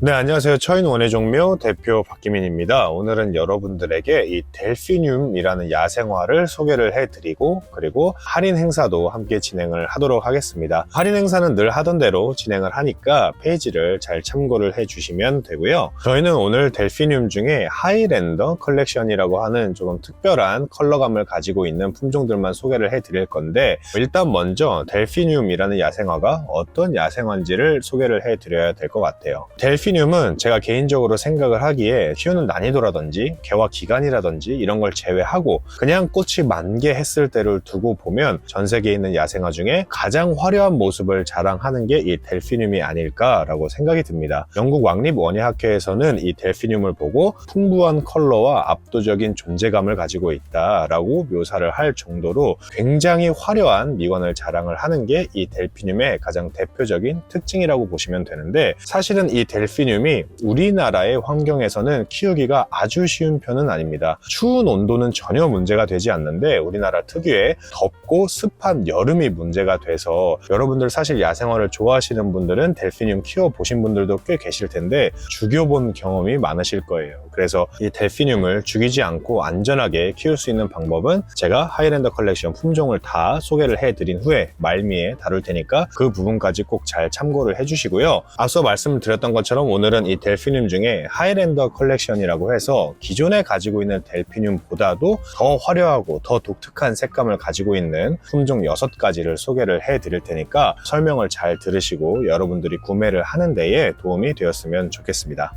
네, 안녕하세요. 처인 원예종묘 대표 박기민입니다. 오늘은 여러분들에게 이 델피늄이라는 야생화를 소개를 해드리고 그리고 할인 행사도 함께 진행을 하도록 하겠습니다. 할인 행사는 늘 하던 대로 진행을 하니까 페이지를 잘 참고를 해주시면 되고요. 저희는 오늘 델피늄 중에 하이랜더 컬렉션이라고 하는 조금 특별한 컬러감을 가지고 있는 품종들만 소개를 해드릴 건데, 일단 먼저 델피늄이라는 야생화가 어떤 야생화인지를 소개를 해드려야 될 것 같아요. 델피늄은 제가 개인적으로 생각을 하기에 키우는 난이도라든지 개화 기간이라든지 이런 걸 제외하고 그냥 꽃이 만개했을 때를 두고 보면 전 세계에 있는 야생화 중에 가장 화려한 모습을 자랑하는 게 이 델피늄이 아닐까라고 생각이 듭니다. 영국 왕립원예학회에서는 이 델피늄을 보고 풍부한 컬러와 압도적인 존재감을 가지고 있다라고 묘사를 할 정도로 굉장히 화려한 미관을 자랑을 하는 게 이 델피늄의 가장 대표적인 특징이라고 보시면 되는데, 사실은 이 델피늄이 우리나라의 환경에서는 키우기가 아주 쉬운 편은 아닙니다. 추운 온도는 전혀 문제가 되지 않는데 우리나라 특유의 덥고 습한 여름이 문제가 돼서, 여러분들 사실 야생화를 좋아하시는 분들은 델피늄 키워보신 분들도 꽤 계실 텐데 죽여본 경험이 많으실 거예요. 그래서 이 델피늄을 죽이지 않고 안전하게 키울 수 있는 방법은 제가 하이랜더 컬렉션 품종을 다 소개를 해드린 후에 말미에 다룰 테니까 그 부분까지 꼭 잘 참고를 해주시고요. 앞서 말씀드렸던 것처럼 오늘은 이 델피늄 중에 하이랜더 컬렉션이라고 해서 기존에 가지고 있는 델피늄보다도 더 화려하고 더 독특한 색감을 가지고 있는 품종 6가지를 소개를 해드릴 테니까 설명을 잘 들으시고 여러분들이 구매를 하는 데에 도움이 되었으면 좋겠습니다.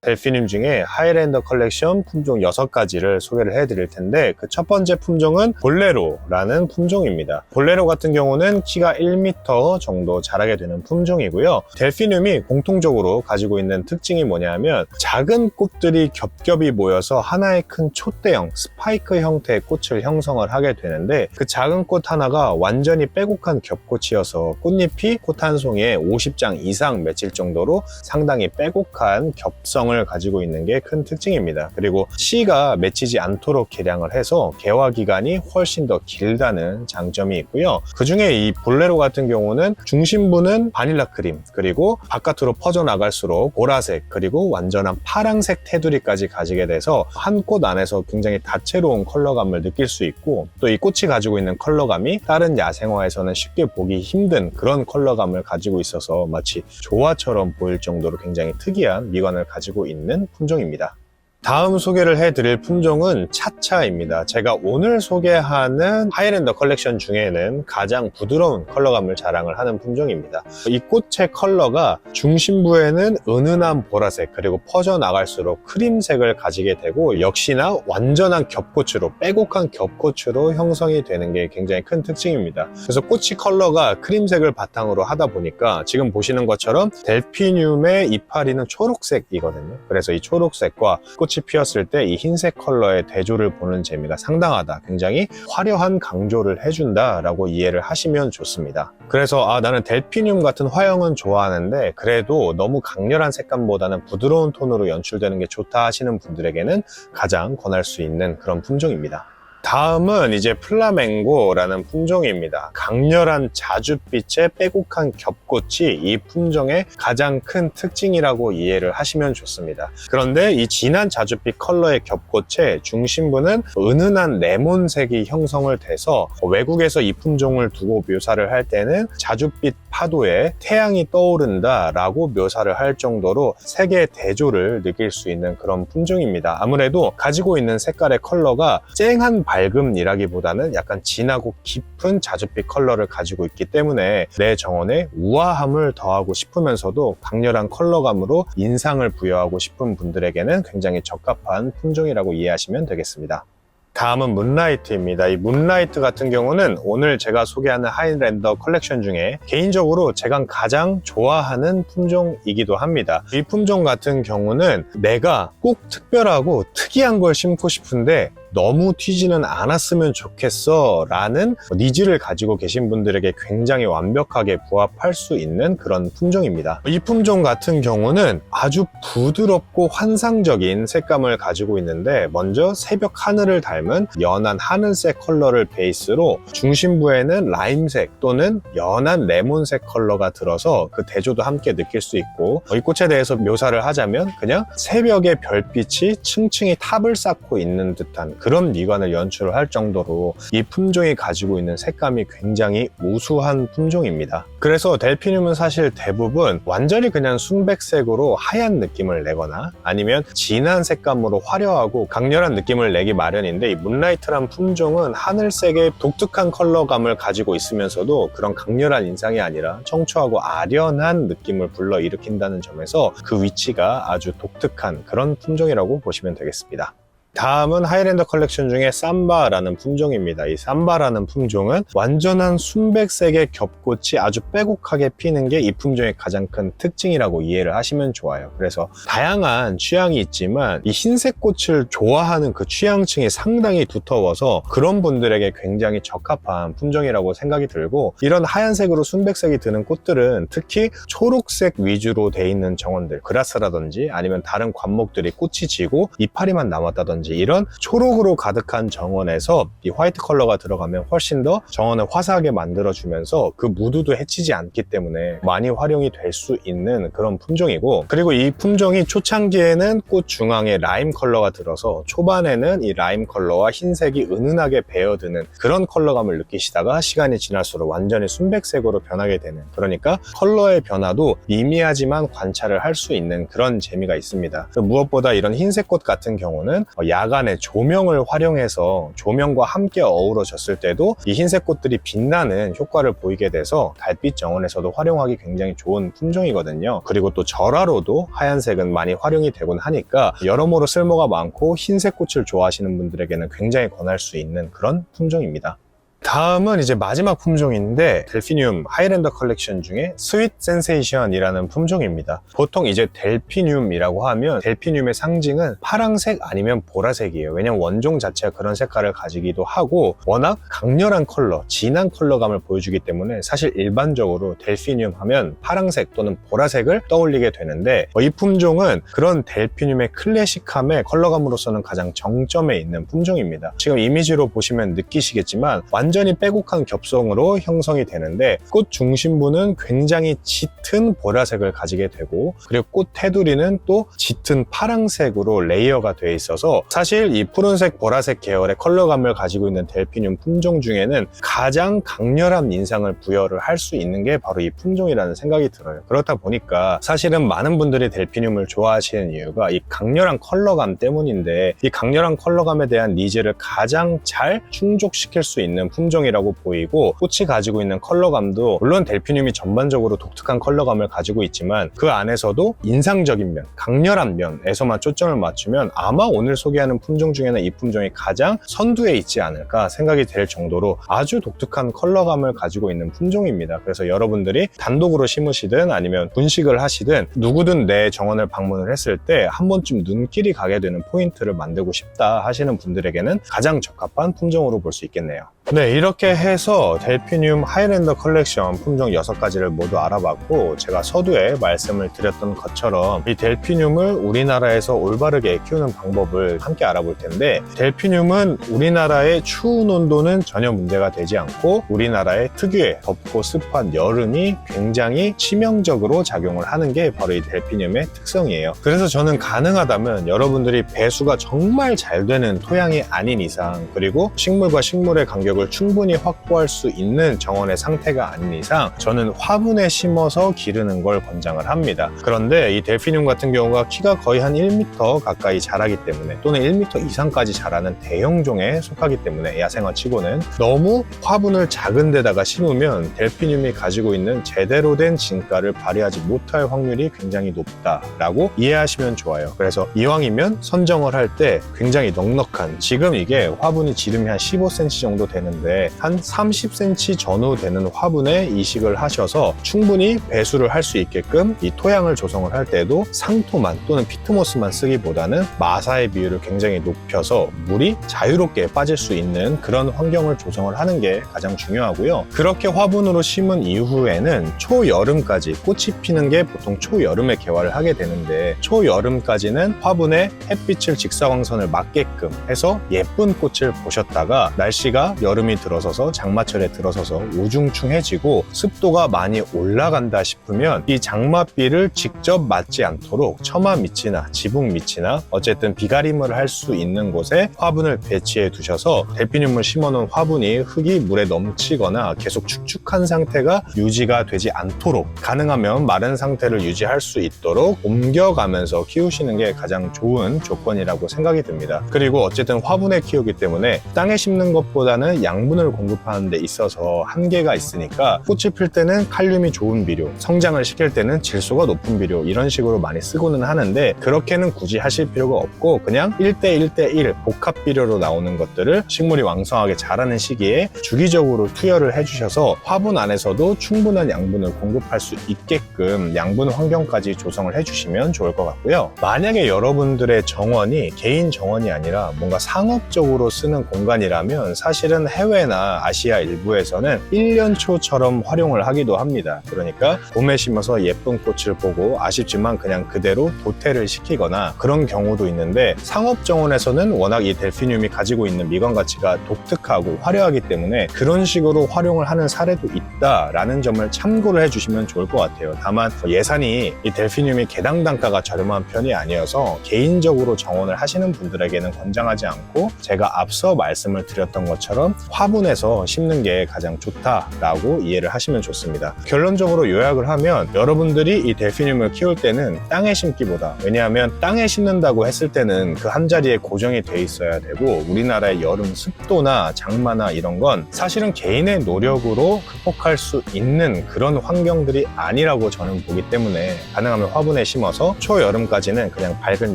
델피늄 중에 하이랜더 컬렉션 품종 6가지를 소개를 해드릴 텐데, 그 첫 번째 품종은 볼레로라는 품종입니다. 볼레로 같은 경우는 키가 1m 정도 자라게 되는 품종이고요. 델피늄이 공통적으로 가지고 있는 특징이 뭐냐면 작은 꽃들이 겹겹이 모여서 하나의 큰 촛대형 스파이크 형태의 꽃을 형성을 하게 되는데, 그 작은 꽃 하나가 완전히 빼곡한 겹꽃이어서 꽃잎이 꽃 한 송이에 50장 이상 맺힐 정도로 상당히 빼곡한 겹성을 가지고 있는 게 큰 특징입니다. 그리고 씨가 맺히지 않도록 개량을 해서 개화 기간이 훨씬 더 길다는 장점이 있고요. 그 중에 이 볼레로 같은 경우는 중심부는 바닐라 크림, 그리고 바깥으로 퍼져나갈수록 보라색, 그리고 완전한 파랑색 테두리까지 가지게 돼서 한 꽃 안에서 굉장히 다채로운 컬러감을 느낄 수 있고, 또 이 꽃이 가지고 있는 컬러감이 다른 야생화에서는 쉽게 보기 힘든 그런 컬러감을 가지고 있어서 마치 조화처럼 보일 정도로 굉장히 특이한 미관을 가지고 있는 품종입니다. 다음 소개를 해드릴 품종은 차차입니다. 제가 오늘 소개하는 하이랜더 컬렉션 중에는 가장 부드러운 컬러감을 자랑을 하는 품종입니다. 이 꽃의 컬러가 중심부에는 은은한 보라색, 그리고 퍼져나갈수록 크림색을 가지게 되고, 역시나 완전한 겹꽃으로, 빼곡한 겹꽃으로 형성이 되는 게 굉장히 큰 특징입니다. 그래서 꽃이 컬러가 크림색을 바탕으로 하다 보니까 지금 보시는 것처럼 델피늄의 이파리는 초록색이거든요. 그래서 이 초록색과 꽃이 피었을 때 이 흰색 컬러의 대조를 보는 재미가 상당하다, 굉장히 화려한 강조를 해준다 라고 이해를 하시면 좋습니다. 그래서 나는 델피늄 같은 화형은 좋아하는데 그래도 너무 강렬한 색감보다는 부드러운 톤으로 연출되는 게 좋다 하시는 분들에게는 가장 권할 수 있는 그런 품종입니다. 다음은 이제 플라멩고라는 품종입니다. 강렬한 자줏빛의 빼곡한 겹꽃이 이 품종의 가장 큰 특징이라고 이해를 하시면 좋습니다. 그런데 이 진한 자줏빛 컬러의 겹꽃의 중심부는 은은한 레몬색이 형성을 돼서 외국에서 이 품종을 두고 묘사를 할 때는 자줏빛 파도에 태양이 떠오른다 라고 묘사를 할 정도로 색의 대조를 느낄 수 있는 그런 품종입니다. 아무래도 가지고 있는 색깔의 컬러가 쨍한 밝음이라기보다는 약간 진하고 깊은 자줏빛 컬러를 가지고 있기 때문에 내 정원에 우아함을 더하고 싶으면서도 강렬한 컬러감으로 인상을 부여하고 싶은 분들에게는 굉장히 적합한 품종이라고 이해하시면 되겠습니다. 다음은 문라이트입니다. 이 문라이트 같은 경우는 오늘 제가 소개하는 하이랜더 컬렉션 중에 개인적으로 제가 가장 좋아하는 품종이기도 합니다. 이 품종 같은 경우는 내가 꼭 특별하고 특이한 걸 심고 싶은데 너무 튀지는 않았으면 좋겠어 라는 니즈를 가지고 계신 분들에게 굉장히 완벽하게 부합할 수 있는 그런 품종입니다. 이 품종 같은 경우는 아주 부드럽고 환상적인 색감을 가지고 있는데, 먼저 새벽 하늘을 닮은 연한 하늘색 컬러를 베이스로 중심부에는 라임색 또는 연한 레몬색 컬러가 들어서 그 대조도 함께 느낄 수 있고, 이 꽃에 대해서 묘사를 하자면 그냥 새벽의 별빛이 층층이 탑을 쌓고 있는 듯한 그런 미관을 연출을 할 정도로 이 품종이 가지고 있는 색감이 굉장히 우수한 품종입니다. 그래서 델피늄은 사실 대부분 완전히 그냥 순백색으로 하얀 느낌을 내거나 아니면 진한 색감으로 화려하고 강렬한 느낌을 내기 마련인데, 이 문라이트란 품종은 하늘색의 독특한 컬러감을 가지고 있으면서도 그런 강렬한 인상이 아니라 청초하고 아련한 느낌을 불러일으킨다는 점에서 그 위치가 아주 독특한 그런 품종이라고 보시면 되겠습니다. 다음은 하이랜더 컬렉션 중에 삼바라는 품종입니다. 이 삼바라는 품종은 완전한 순백색의 겹꽃이 아주 빼곡하게 피는 게 이 품종의 가장 큰 특징이라고 이해를 하시면 좋아요. 그래서 다양한 취향이 있지만 이 흰색 꽃을 좋아하는 그 취향층이 상당히 두터워서 그런 분들에게 굉장히 적합한 품종이라고 생각이 들고, 이런 하얀색으로 순백색이 드는 꽃들은 특히 초록색 위주로 돼 있는 정원들, 그라스라든지 아니면 다른 관목들이 꽃이 지고 이파리만 남았다든지 이런 초록으로 가득한 정원에서 이 화이트 컬러가 들어가면 훨씬 더 정원을 화사하게 만들어주면서 그 무드도 해치지 않기 때문에 많이 활용이 될 수 있는 그런 품종이고, 그리고 이 품종이 초창기에는 꽃 중앙에 라임 컬러가 들어서 초반에는 이 라임 컬러와 흰색이 은은하게 배어드는 그런 컬러감을 느끼시다가 시간이 지날수록 완전히 순백색으로 변하게 되는, 그러니까 컬러의 변화도 미미하지만 관찰을 할 수 있는 그런 재미가 있습니다. 무엇보다 이런 흰색 꽃 같은 경우는 야간에 조명을 활용해서 조명과 함께 어우러졌을 때도 이 흰색 꽃들이 빛나는 효과를 보이게 돼서 달빛 정원에서도 활용하기 굉장히 좋은 품종이거든요. 그리고 또 절화로도 하얀색은 많이 활용이 되곤 하니까 여러모로 쓸모가 많고 흰색 꽃을 좋아하시는 분들에게는 굉장히 권할 수 있는 그런 품종입니다. 다음은 이제 마지막 품종인데, 델피늄 하이랜더 컬렉션 중에 스윗 센세이션이라는 품종입니다. 보통 이제 델피늄이라고 하면 델피늄의 상징은 파랑색 아니면 보라색이에요. 왜냐면 원종 자체가 그런 색깔을 가지기도 하고 워낙 강렬한 컬러, 진한 컬러감을 보여주기 때문에 사실 일반적으로 델피늄 하면 파랑색 또는 보라색을 떠올리게 되는데, 이 품종은 그런 델피늄의 클래식함의 컬러감으로서는 가장 정점에 있는 품종입니다. 지금 이미지로 보시면 느끼시겠지만 완전히 빼곡한 겹성으로 형성이 되는데, 꽃 중심부는 굉장히 짙은 보라색을 가지게 되고, 그리고 꽃 테두리는 또 짙은 파랑색으로 레이어가 되어 있어서 사실 이 푸른색 보라색 계열의 컬러감을 가지고 있는 델피늄 품종 중에는 가장 강렬한 인상을 부여를 할 수 있는 게 바로 이 품종이라는 생각이 들어요. 그렇다 보니까 사실은 많은 분들이 델피늄을 좋아하시는 이유가 이 강렬한 컬러감 때문인데, 이 강렬한 컬러감에 대한 니즈를 가장 잘 충족시킬 수 있는 품종이라고 보이고, 꽃이 가지고 있는 컬러감도 물론 델피늄이 전반적으로 독특한 컬러감을 가지고 있지만 그 안에서도 인상적인 면, 강렬한 면에서만 초점을 맞추면 아마 오늘 소개하는 품종 중에는 이 품종이 가장 선두에 있지 않을까 생각이 될 정도로 아주 독특한 컬러감을 가지고 있는 품종입니다. 그래서 여러분들이 단독으로 심으시든 아니면 분식을 하시든 누구든 내 정원을 방문을 했을 때 한 번쯤 눈길이 가게 되는 포인트를 만들고 싶다 하시는 분들에게는 가장 적합한 품종으로 볼 수 있겠네요. 네, 이렇게 해서 델피늄 하이랜더 컬렉션 품종 6가지를 모두 알아봤고, 제가 서두에 말씀을 드렸던 것처럼 이 델피늄을 우리나라에서 올바르게 키우는 방법을 함께 알아볼 텐데, 델피늄은 우리나라의 추운 온도는 전혀 문제가 되지 않고 우리나라의 특유의 덥고 습한 여름이 굉장히 치명적으로 작용을 하는 게 바로 이 델피늄의 특성이에요. 그래서 저는 가능하다면 여러분들이 배수가 정말 잘 되는 토양이 아닌 이상, 그리고 식물과 식물의 간격을 충분히 확보할 수 있는 정원의 상태가 아닌 이상 저는 화분에 심어서 기르는 걸 권장을 합니다. 그런데 이 델피늄 같은 경우가 키가 거의 한 1m 가까이 자라기 때문에, 또는 1m 이상까지 자라는 대형종에 속하기 때문에 야생화 치고는 너무 화분을 작은 데다가 심으면 델피늄이 가지고 있는 제대로 된 진가를 발휘하지 못할 확률이 굉장히 높다라고 이해하시면 좋아요. 그래서 이왕이면 선정을 할 때 굉장히 넉넉한, 지금 이게 화분이 지름이 한 15cm 정도 되는 되는데 한 30cm 전후 되는 화분에 이식을 하셔서 충분히 배수를 할 수 있게끔 이 토양을 조성을 할 때도 상토만 또는 피트모스만 쓰기보다는 마사의 비율을 굉장히 높여서 물이 자유롭게 빠질 수 있는 그런 환경을 조성을 하는 게 가장 중요하고요. 그렇게 화분으로 심은 이후에는 초여름까지 꽃이 피는 게 보통 초여름에 개화를 하게 되는데 초여름까지는 화분에 햇빛을 직사광선을 맞게끔 해서 예쁜 꽃을 보셨다가 날씨가 여름이 들어서서 장마철에 들어서서 우중충해지고 습도가 많이 올라간다 싶으면 이 장맛비를 직접 맞지 않도록 처마 밑이나 지붕 밑이나 어쨌든 비가림을 할 수 있는 곳에 화분을 배치해 두셔서 델피늄을 심어놓은 화분이 흙이 물에 넘치거나 계속 축축한 상태가 유지가 되지 않도록 가능하면 마른 상태를 유지할 수 있도록 옮겨가면서 키우시는 게 가장 좋은 조건이라고 생각이 듭니다. 그리고 어쨌든 화분에 키우기 때문에 땅에 심는 것보다는 양분을 공급하는 데 있어서 한계가 있으니까 꽃을 필 때는 칼륨이 좋은 비료, 성장을 시킬 때는 질소가 높은 비료 이런 식으로 많이 쓰고는 하는데 그렇게는 굳이 하실 필요가 없고 그냥 1대1대1 복합 비료로 나오는 것들을 식물이 왕성하게 자라는 시기에 주기적으로 투여를 해주셔서 화분 안에서도 충분한 양분을 공급할 수 있게끔 양분 환경까지 조성을 해주시면 좋을 것 같고요. 만약에 여러분들의 정원이 개인 정원이 아니라 뭔가 상업적으로 쓰는 공간이라면 사실은 해외나 아시아 일부에서는 1년 초처럼 활용을 하기도 합니다. 그러니까 봄에 심어서 예쁜 꽃을 보고 아쉽지만 그냥 그대로 도태를 시키거나 그런 경우도 있는데 상업 정원에서는 워낙 이 델피늄이 가지고 있는 미관 가치가 독특하고 화려하기 때문에 그런 식으로 활용을 하는 사례도 있다라는 점을 참고를 해주시면 좋을 것 같아요. 다만 예산이 이 델피늄이 개당 단가가 저렴한 편이 아니어서 개인적으로 정원을 하시는 분들에게는 권장하지 않고 제가 앞서 말씀을 드렸던 것처럼 화분에서 심는 게 가장 좋다라고 이해를 하시면 좋습니다. 결론적으로 요약을 하면 여러분들이 이 델피늄을 키울 때는 땅에 심기보다 왜냐하면 땅에 심는다고 했을 때는 그 한 자리에 고정이 돼 있어야 되고 우리나라의 여름 습도나 장마나 이런 건 사실은 개인의 노력으로 극복할 수 있는 그런 환경들이 아니라고 저는 보기 때문에 가능하면 화분에 심어서 초여름까지는 그냥 밝은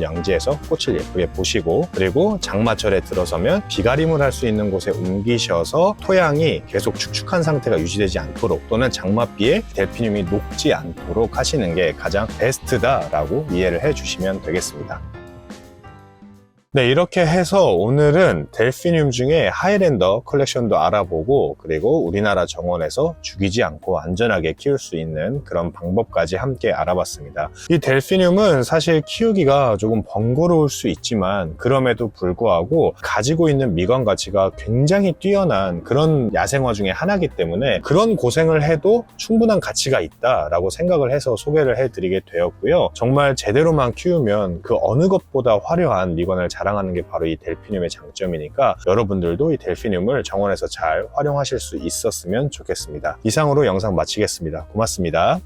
양지에서 꽃을 예쁘게 보시고 그리고 장마철에 들어서면 비가림을 할 수 있는 곳에 옮기셔서 토양이 계속 축축한 상태가 유지되지 않도록 또는 장맛비에 델피늄이 녹지 않도록 하시는 게 가장 베스트다라고 이해를 해주시면 되겠습니다. 네, 이렇게 해서 오늘은 델피늄 중에 하이랜더 컬렉션도 알아보고 그리고 우리나라 정원에서 죽이지 않고 안전하게 키울 수 있는 그런 방법까지 함께 알아봤습니다. 이 델피늄은 사실 키우기가 조금 번거로울 수 있지만 그럼에도 불구하고 가지고 있는 미관 가치가 굉장히 뛰어난 그런 야생화 중에 하나이기 때문에 그런 고생을 해도 충분한 가치가 있다라고 생각을 해서 소개를 해드리게 되었고요. 정말 제대로만 키우면 그 어느 것보다 화려한 미관을 자랑하는 게 바로 이 델피늄의 장점이니까 여러분들도 이 델피늄을 정원에서 잘 활용하실 수 있었으면 좋겠습니다. 이상으로 영상 마치겠습니다. 고맙습니다.